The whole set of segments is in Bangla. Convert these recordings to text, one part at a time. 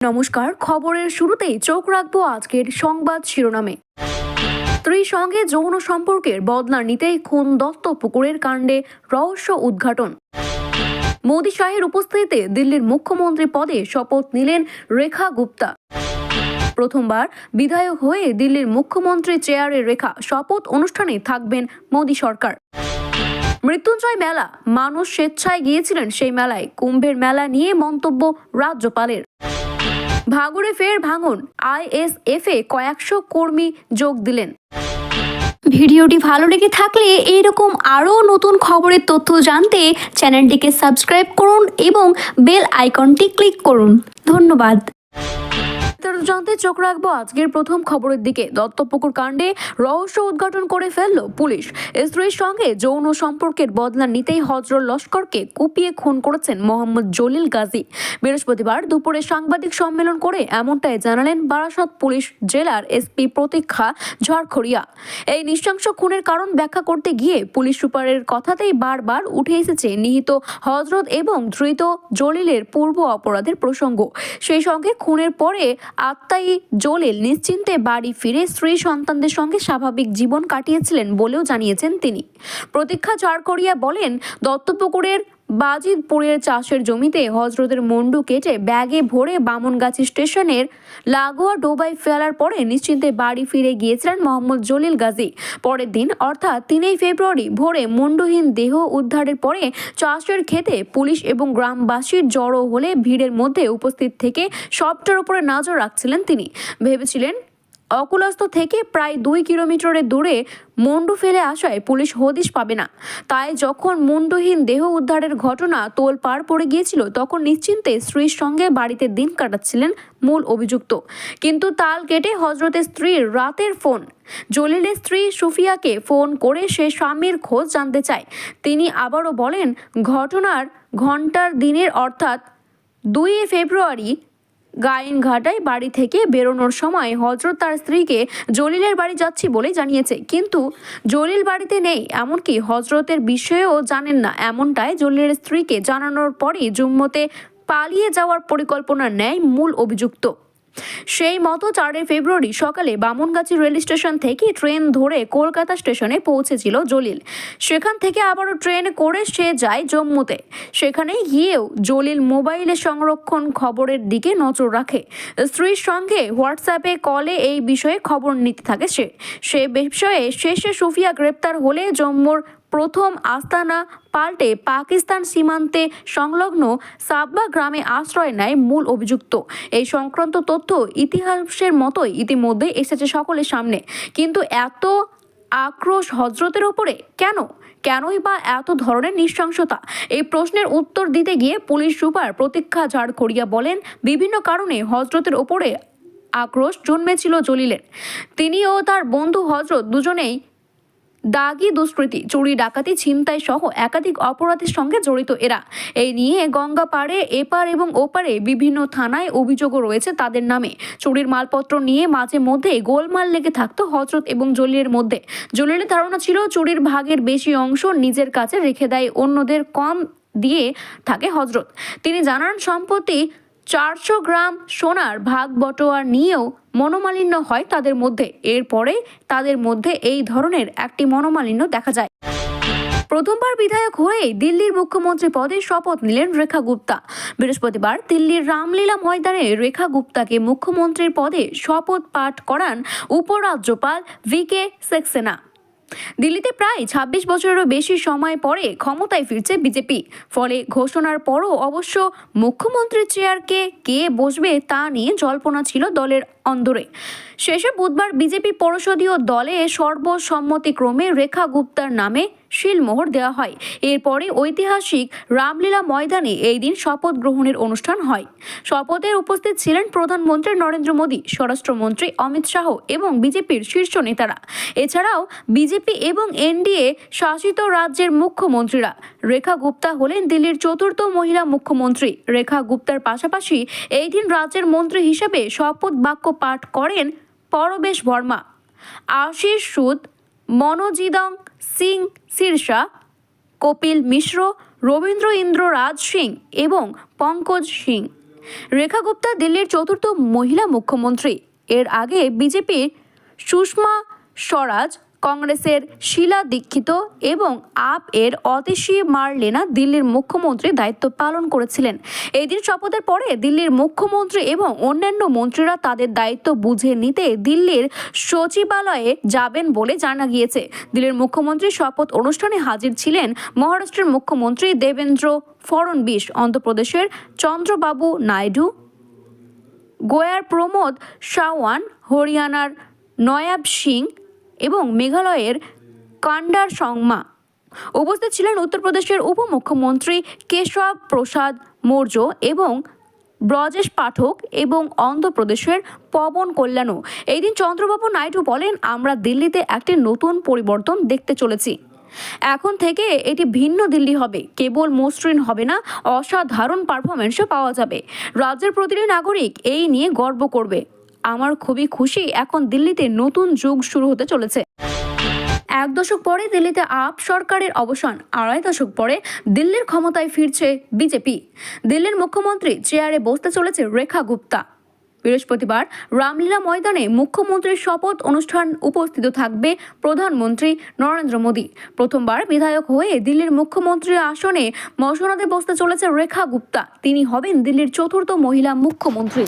নমস্কার, খবরের শুরুতেই চোখ রাখবো আজকের সংবাদ শিরোনামে। স্ত্রীর সঙ্গে যৌন সম্পর্কের বদলা নিতেই খুন দত্তপুকুরের কাণ্ডে রহস্য উদ্ঘাটন। মোদী শাহের উপস্থিতিতে দিল্লির মুখ্যমন্ত্রী পদে শপথ নিলেন রেখা গুপ্তা। প্রথমবার বিধায়ক হয়ে দিল্লির মুখ্যমন্ত্রী চেয়ারে রেখা শপথ অনুষ্ঠানে থাকবেন মোদী সরকার। মৃত্যুঞ্জয় মেলা, মানুষ স্বেচ্ছায় গিয়েছিলেন সেই মেলায়। কুম্ভের মেলা নিয়ে মন্তব্য রাজ্যপালের। ভাঙড়ে ফের ভাঙন, আইএসএফে কয়েকশো কর্মী যোগ দিলেন। ভিডিওটি ভালো লেগে থাকলে এইরকম আরও নতুন খবরের তথ্য জানতে চ্যানেলটিকে সাবস্ক্রাইব করুন এবং বেল আইকনটি ক্লিক করুন। ধন্যবাদ। জানতে চোখ রাখবো আজকের প্রথম খবরের দিকে। দত্তপুকুর কাণ্ডে রহস্য উদ্ঘাটন করে ফেলল পুলিশ। স্ত্রীর সঙ্গে যৌন সম্পর্কের বদলা নিতেই হজরত লস্করকে কুপিয়ে খুন করেছেন মোহাম্মদ জলিল গাজী। বৃহস্পতিবার দুপুরে সাংবাদিক সম্মেলন করে এমনটাই জানালেন বারাসত পুলিশ জেলার এসপি প্রতীক্ষা ঝাড়খড়িয়া। এই নৃশংস খুনের কারণ ব্যাখ্যা করতে গিয়ে পুলিশ সুপারের কথাতেই বারবার উঠে এসেছে নিহত হজরত এবং ধৃত জলিলের পূর্ব অপরাধের প্রসঙ্গ। সেই সঙ্গে খুনের পরে আত্মায়ী জলিল নিশ্চিন্তে বাড়ি ফিরে স্ত্রী সন্তানদের সঙ্গে স্বাভাবিক জীবন কাটিয়েছিলেন বলেও জানিয়েছেন তিনি। প্রতীক্ষা ঝাড়খড়িয়া বলেন, দত্তপুকুরের বাজিদপুরের চাষের জমিতে হজরতের মুন্ডু কেটে ব্যাগে ভরে বামনগাছি স্টেশনের লাগোয়া ডোবায় ফেলার পরে নিশ্চিন্তে বাড়ি ফিরে গিয়েছিলেন মোহাম্মদ জলিল গাজী। পরের দিন অর্থাৎ 3 ফেব্রুয়ারি ভোরে মুন্ডুহীন দেহ উদ্ধারের পরে চাষের ক্ষেতে পুলিশ এবং গ্রামবাসীর জড়ো হলে ভিড়ের মধ্যে উপস্থিত থেকে সবটার উপরে নজর রাখছিলেন তিনি। ভেবেছিলেন অকুলস্থ থেকে প্রায় 2 কিলোমিটারের দূরে মুন্ডু ফেলে আসায় পুলিশ হদিশ পাবে না। তাই যখন মুন্ডুহীন দেহ উদ্ধারের ঘটনা তোলপাড় পড়ে গিয়েছিল তখন নিশ্চিন্তে স্ত্রীর সঙ্গে বাড়িতে দিন কাটাচ্ছিলেন মূল অভিযুক্ত। কিন্তু তাল কেটে হজরতের স্ত্রীর রাতের ফোন। জলিলের স্ত্রী সুফিয়াকে ফোন করে সে স্বামীর খোঁজ জানতে চায়। তিনি আবারও বলেন, ঘটনার ঘণ্টার দিনের অর্থাৎ 2 ফেব্রুয়ারি গায়েনঘাটায় বাড়ি থেকে বেরোনোর সময় হজরত তার স্ত্রীকে জলিলের বাড়ি যাচ্ছি বলে জানিয়েছে, কিন্তু জলিল বাড়িতে নেই, এমনকি হজরতের বিষয়েও জানেন না। এমনটাই জলিলের স্ত্রীকে জানানোর পরই জম্মুতে পালিয়ে যাওয়ার পরিকল্পনা নেয় মূল অভিযুক্ত। সেই মতো 4 ফেব্রুয়ারি সকালে বামনগাছি রেল স্টেশন থেকে ট্রেন ধরে কলকাতা স্টেশনে পৌঁছেছিল জলিল। সেখান থেকে আবারও ট্রেন করে সে যায় জম্মুতে। সেখানে গিয়েও জলিল মোবাইলে সংরক্ষণ খবরের দিকে নজর রাখে। স্ত্রীর সঙ্গে হোয়াটসঅ্যাপে কলে এই বিষয়ে খবর নিতে থাকে সে বিষয়ে শেষে সুফিয়া গ্রেপ্তার হলে জম্মুর প্রথম আস্তানা পাল্টে পাকিস্তান সীমান্তে সংলগ্ন সাব্বা গ্রামে আশ্রয় নেয় মূল অভিযুক্ত। এই সংক্রান্ত তথ্য ইতিহাসের মতোই ইতিমধ্যে এসেছে সকলের সামনে। কিন্তু এত আক্রোশ হজরতের ওপরে কেনই বা এত ধরনের নৃশংসতা? এই প্রশ্নের উত্তর দিতে গিয়ে পুলিশ সুপার প্রতীক্ষা ঝাড়খড়িয়া বলেন, বিভিন্ন কারণে হজরতের ওপরে আক্রোশ জন্মেছিল জলিলের। তিনি ও তার বন্ধু হজরত দুজনেই দাগি দুষ্কৃতী, চুরি, ডাকাতি, ছিনতাই সহ একাধিক অপরাধের সঙ্গে জড়িত এরা। এই নিয়ে গঙ্গা পাড়ে এপার এবং ওপারে বিভিন্ন থানায় অভিযোগও রয়েছে তাদের নামে। চুরির মালপত্র নিয়ে মাঝে মধ্যে গোলমাল লেগে থাকতো হজরত এবং জলিলের মধ্যে। জলিলের ধারণা ছিল চুরির ভাগের বেশি অংশ নিজের কাছে রেখে দেয়, অন্যদের কম দিয়ে থাকে হজরত। তিনি জানান, সম্প্রতি 400 গ্রাম সোনার ভাগ বটোয়ার নিয়েও মনোমালিন্য হয় তাদের মধ্যে। এরপরে তাদের মধ্যে এই ধরনের একটি মনোমালিন্য দেখা যায়। প্রথমবার বিধায়ক হয়ে দিল্লির মুখ্যমন্ত্রী পদে শপথ নিলেন রেখা গুপ্তা। বৃহস্পতিবার দিল্লির রামলীলা ময়দানে রেখা গুপ্তাকে মুখ্যমন্ত্রীর পদে শপথ পাঠ করান উপরাজ্যপাল VK সাক্সেনা। দিল্লিতে প্রায় 26 বছরেরও বেশি সময় পরে ক্ষমতায় ফিরছে বিজেপি। ফলে ঘোষণার পরও অবশ্য মুখ্যমন্ত্রীর চেয়ারকে কে বসবে তা নিয়ে জল্পনা ছিল দলের অন্দরে। শেষে বুধবার বিজেপি পরিষদীয় দলে সর্বসম্মতিক্রমে রেখা গুপ্তার নামে শিলমোহর দেওয়া হয়। এরপরে ঐতিহাসিক রামলীলা ময়দানে এই দিন শপথ গ্রহণের অনুষ্ঠান হয়। শপথে উপস্থিত ছিলেন প্রধানমন্ত্রী নরেন্দ্র মোদী, স্বরাষ্ট্রমন্ত্রী অমিত শাহ এবং বিজেপির শীর্ষ নেতারা। এছাড়াও বিজেপি এবং NDA শাসিত রাজ্যের মুখ্যমন্ত্রীরা। রেখা গুপ্তা হলেন দিল্লির 4র্থ মহিলা মুখ্যমন্ত্রী। রেখা গুপ্তার পাশাপাশি এই দিন রাজ্যের মন্ত্রী হিসেবে শপথ বাক্য পাঠ করেন পরবেশ বর্মা, আশিস সুদ, মনোজিদং সিং সিরসা, কপিল মিশ্র, রবীন্দ্র ইন্দ্র রাজ সিং এবং পঙ্কজ সিং। রেখা গুপ্তা দিল্লির চতুর্থ মহিলা মুখ্যমন্ত্রী। এর আগে বিজেপির সুষমা স্বরাজ, কংগ্রেসের শীলা দীক্ষিত এবং আপ এর অতিশী মারলেনা দিল্লির মুখ্যমন্ত্রীর দায়িত্ব পালন করেছিলেন। এই দিন শপথের পরে দিল্লির মুখ্যমন্ত্রী এবং অন্যান্য মন্ত্রীরা তাদের দায়িত্ব বুঝে নিতে দিল্লির সচিবালয়ে যাবেন বলে জানা গিয়েছে। দিল্লির মুখ্যমন্ত্রীর শপথ অনুষ্ঠানে হাজির ছিলেন মহারাষ্ট্রের মুখ্যমন্ত্রী দেবেন্দ্র ফড়নবিস, অন্ধ্রপ্রদেশের চন্দ্রবাবু নাইডু, গোয়ার প্রমোদ সাওয়ান্ত, হরিয়ানার নয়াব সিং এবং মেঘালয়ের কান্ডার সংমা। উপস্থিত ছিলেন উত্তরপ্রদেশের উপমুখ্যমন্ত্রী কেশব প্রসাদ মৌর্য এবং ব্রজেশ পাঠক এবং অন্ধ্রপ্রদেশের পবন কল্যাণও। এই দিন চন্দ্রবাবু নাইডু বলেন, আমরা দিল্লিতে একটি নতুন পরিবর্তন দেখতে চলেছি। এখন থেকে এটি ভিন্ন দিল্লি হবে, কেবল মসৃণ হবে না, অসাধারণ পারফরমেন্সও পাওয়া যাবে। রাজ্যের প্রতিটি নাগরিক এই নিয়ে গর্ব করবে। আমার খুবই খুশি, এখন দিল্লিতে নতুন যুগ শুরু হতে চলেছে। এক দশক পরে দিল্লিতে আপ সরকারের অবসান, আড়াই দশক পরে দিল্লির ক্ষমতায় ফিরছে বিজেপি। দিল্লির মুখ্যমন্ত্রী চেয়ারে বসতে চলেছে রেখা গুপ্তা। বৃহস্পতিবার রামলীলা ময়দানে মুখ্যমন্ত্রীর শপথ অনুষ্ঠান উপস্থিত থাকবে প্রধানমন্ত্রী নরেন্দ্র মোদী। প্রথমবার বিধায়ক হয়ে দিল্লির মুখ্যমন্ত্রীর আসনে মসনদে বসতে চলেছে রেখা গুপ্তা। তিনি হবেন দিল্লির চতুর্থ মহিলা মুখ্যমন্ত্রী।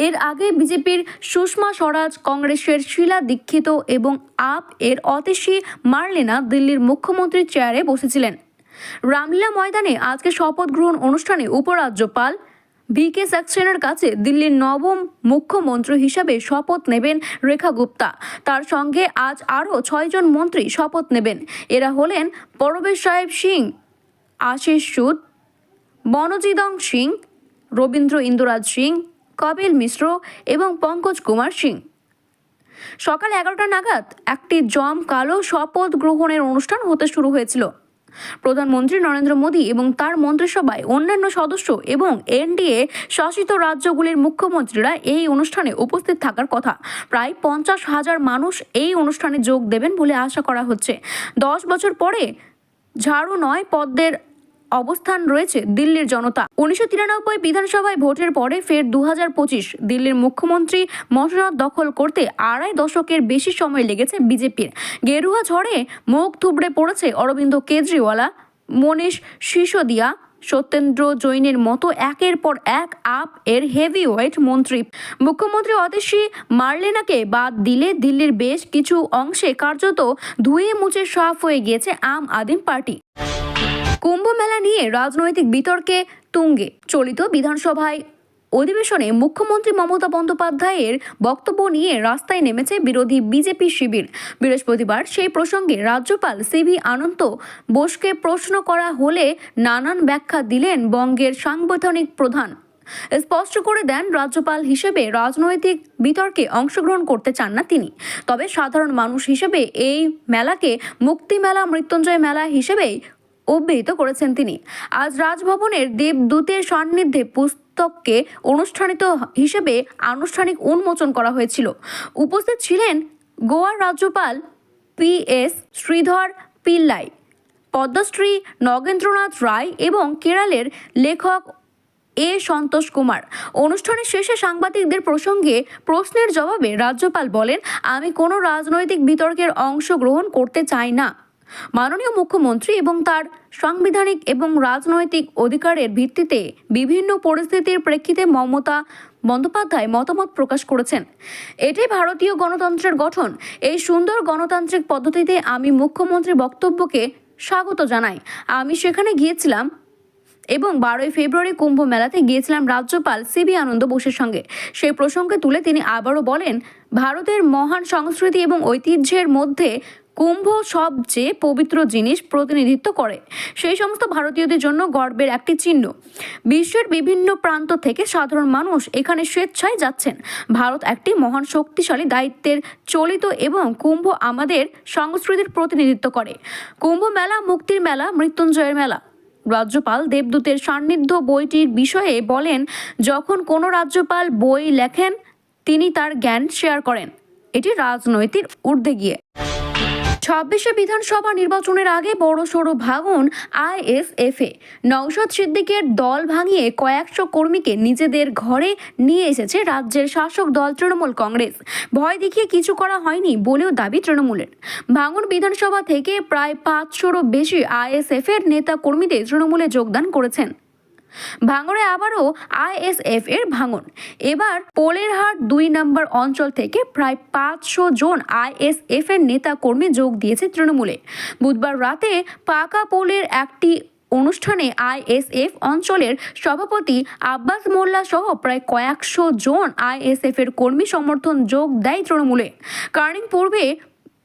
এর আগে বিজেপির সুষমা স্বরাজ, কংগ্রেসের শীলা দীক্ষিত এবং আপ এর অতিশী মারলেনা দিল্লির মুখ্যমন্ত্রীর চেয়ারে বসেছিলেন। রামলীলা ময়দানে আজকে শপথ গ্রহণ অনুষ্ঠানে উপরাজ্যপাল ভিকে সাক্সেনার কাছে দিল্লির নবম মুখ্যমন্ত্রী হিসাবে শপথ নেবেন রেখা গুপ্তা। তার সঙ্গে আজ আরও 6 জন মন্ত্রী শপথ নেবেন। এরা হলেন পরবেশ সাহেব সিং, আশিস সুদ, বনজিদং সিং, রবীন্দ্র ইন্দুরাজ সিং, কপিল মিশ্র এবং পঙ্কজ কুমার সিং। সকাল 11টা নাগাদ একটি জমকালো শপথ গ্রহণের অনুষ্ঠান হতে শুরু হয়েছিল। প্রধানমন্ত্রী নরেন্দ্র মোদী এবং তার মন্ত্রিসভায় অন্যান্য সদস্য এবং এনডিএ শাসিত রাজ্যগুলির মুখ্যমন্ত্রীরা এই অনুষ্ঠানে উপস্থিত থাকার কথা। প্রায় 50,000 মানুষ এই অনুষ্ঠানে যোগ দেবেন বলে আশা করা হচ্ছে। 10 বছর পরে ঝাড়ু নয় পদ্মের অবস্থান রয়েছে দিল্লির জনতা। 1993 বিধানসভায় ভোটের পরে ফের 2025 দিল্লির মুখ্যমন্ত্রী মসনদ দখল করতে আড়াই দশকের বেশি সময় লেগেছে বিজেপির। গেরুয়া ঝড়ে মুখ থুবড়ে পড়েছে অরবিন্দ কেজরিওয়ালা, মনীষ সিসোদিয়া, সত্যেন্দ্র জৈনের মতো একের পর এক আপ এর হেভিওয়েট মন্ত্রী। মুখ্যমন্ত্রী অতিশী মারলেনাকে বাদ দিলে দিল্লির বেশ কিছু অংশে কার্যত ধুয়ে মুছে সাফ হয়ে গিয়েছে আম আদমি পার্টি। কুম্ভ মেলা নিয়ে রাজনৈতিক বিতর্কে তুঙ্গে। চলিত বিধানসভায় অধিবেশনে মুখ্যমন্ত্রী মমতা বন্দ্যোপাধ্যায়ের বক্তব্য নিয়ে রাস্তায় নেমেছে বিরোধী বিজেপি শিবির। বৃহস্পতিবার সেই প্রসঙ্গে রাজ্যপাল সিভি আনন্দ বোসকে প্রশ্ন করা হলে নানান ব্যাখ্যা দিলেন বঙ্গের সাংবিধানিক প্রধান। স্পষ্ট করে দেন, রাজ্যপাল হিসেবে রাজনৈতিক বিতর্কে অংশগ্রহণ করতে চান না তিনি। তবে সাধারণ মানুষ হিসেবে এই মেলাকে মুক্তি মেলা, মৃত্যুঞ্জয় মেলা হিসেবেই অব্যাহত করেছেন তিনি। আজ রাজভবনের দেবদূতের সান্নিধ্যে পুস্তককে অনুষ্ঠানিত হিসেবে আনুষ্ঠানিক উন্মোচন করা হয়েছিল। উপস্থিত ছিলেন গোয়ার রাজ্যপাল PS শ্রীধর পিল্লাই, পদ্মশ্রী নগেন্দ্রনাথ রায় এবং কেরলের লেখক সন্তোষ কুমার। অনুষ্ঠানের শেষে সাংবাদিকদের প্রশ্নের জবাবে রাজ্যপাল বলেন, আমি কোনো রাজনৈতিক বিতর্কের অংশগ্রহণ করতে চাই না। মাননীয় মুখ্যমন্ত্রী এবং তার সাংবিধানিক এবং রাজনৈতিক অধিকারের ভিত্তিতে বিভিন্ন পরিস্থিতির প্রেক্ষিতে মমতা বন্দ্যোপাধ্যায় মতামত প্রকাশ করেছেন। এটাই ভারতীয় গণতন্ত্রের গঠন। এই সুন্দর গণতান্ত্রিক পদ্ধতিতে আমি মুখ্যমন্ত্রীর বক্তব্যকে স্বাগত জানাই। আমি সেখানে গিয়েছিলাম এবং 12ই ফেব্রুয়ারি কুম্ভ মেলাতে গিয়েছিলাম রাজ্যপাল সিভি আনন্দ বোসের সঙ্গে। সেই প্রসঙ্গে তুলে তিনি আবারও বলেন, ভারতের মহান সংস্কৃতি এবং ঐতিহ্যের মধ্যে কুম্ভ সবচেয়ে পবিত্র জিনিস প্রতিনিধিত্ব করে। সেই সমস্ত ভারতীয়দের জন্য গর্বের একটি চিহ্ন। বিশ্বের বিভিন্ন প্রান্ত থেকে সাধারণ মানুষ এখানে স্বেচ্ছায় যাচ্ছেন। ভারত একটি মহান শক্তিশালী দায়িত্বের চলিত এবং কুম্ভ আমাদের সংস্কৃতির প্রতিনিধিত্ব করে। কুম্ভ মেলা মুক্তির মেলা, মৃত্যুঞ্জয়ের মেলা। রাজ্যপাল দেবদূতের সান্নিধ্য বইটির বিষয়ে বলেন, যখন কোনো রাজ্যপাল বই লেখেন তিনি তার জ্ঞান শেয়ার করেন। এটি রাজনৈতিক ঊর্ধ্বে গিয়ে। 26শে বিধানসভা নির্বাচনের আগে বড়সড় ভাঙন আইএসএফে। নওশাদ সিদ্দিকের দল ভাঙিয়ে কয়েকশো কর্মীকে নিজেদের ঘরে নিয়ে এসেছে রাজ্যের শাসক দল তৃণমূল কংগ্রেস। ভয় দেখিয়ে কিছু করা হয়নি বলেও দাবি তৃণমূলের। ভাঙন বিধানসভা থেকে প্রায় 500-রও বেশি আইএসএফ এর নেতা কর্মীদের তৃণমূলে যোগদান করেছেন। ভাঙড়ে আবারও আইএসএফ এর ভাঙন। এবার পোলেরহাট 2 নম্বর অঞ্চল থেকে প্রায় 500 জন আইএসএফ এর নেতা কর্মী যোগ দিয়েছে তৃণমূলে। বুধবার রাতে পাকা পোলের একটি অনুষ্ঠানে আইএসএফ অঞ্চলের সভাপতি আব্বাস মোল্লা সহ প্রায় কয়েকশো জন আইএসএফ এর কর্মী সমর্থন যোগ দেয় তৃণমূলে। কার্নিং পূর্বে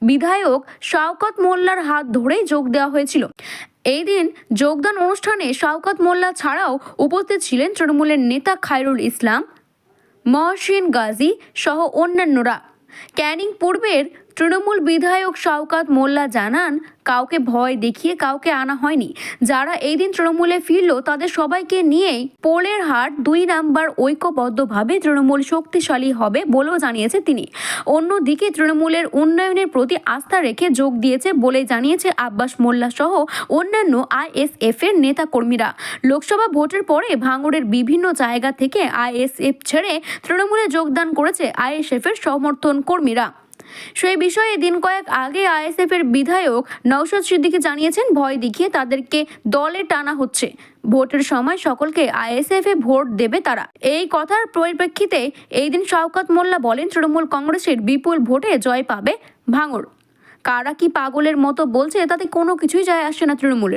বিধায়ক শওকত মোল্লার হাত ধরেই যোগ দেওয়া হয়েছিল। এই দিন যোগদান অনুষ্ঠানে শওকত মোল্লা ছাড়াও উপস্থিত ছিলেন তৃণমূলের নেতা খায়রুল ইসলাম, মহসিন গাজী সহ অন্যান্যরা। ক্যানিং পূর্বের তৃণমূল বিধায়ক শওকত মোল্লা জানান, কাউকে ভয় দেখিয়ে কাউকে আনা হয়নি। যারা এই দিন তৃণমূলে ফিরল তাদের সবাইকে নিয়েই পোলেরহাট 2 নম্বর ঐক্যবদ্ধভাবে তৃণমূল শক্তিশালী হবে বলেও জানিয়েছে তিনি। অন্যদিকে তৃণমূলের উন্নয়নের প্রতি আস্থা রেখে যোগ দিয়েছে বলে জানিয়েছে আব্বাস মোল্লা সহ অন্যান্য আইএসএফ এর নেতা কর্মীরা। লোকসভা ভোটের পরে ভাঙড়ের বিভিন্ন জায়গা থেকে আইএসএফ ছেড়ে তৃণমূলে যোগদান করেছে আইএসএফ এর সমর্থন কর্মীরা। সেই বিষয়ে দিন কয়েক আগে আইএসএফ এর বিধায়ক নওশাদ সিদ্দিকী জানিয়েছেন, ভয় দেখিয়ে তাদেরকে দলে টানা হচ্ছে। ভোটের সময় সকলকে আইএসএফ এ ভোট দেবে তারা। এই কথার পরিপ্রেক্ষিতে এই দিন শওকত মোল্লা বলেন, তৃণমূল কংগ্রেসের বিপুল ভোটে জয় পাবে ভাঙড়। কারা কি পাগলের মতো বলছে তাতে কোনো কিছুই যায় আসে না তৃণমূলের।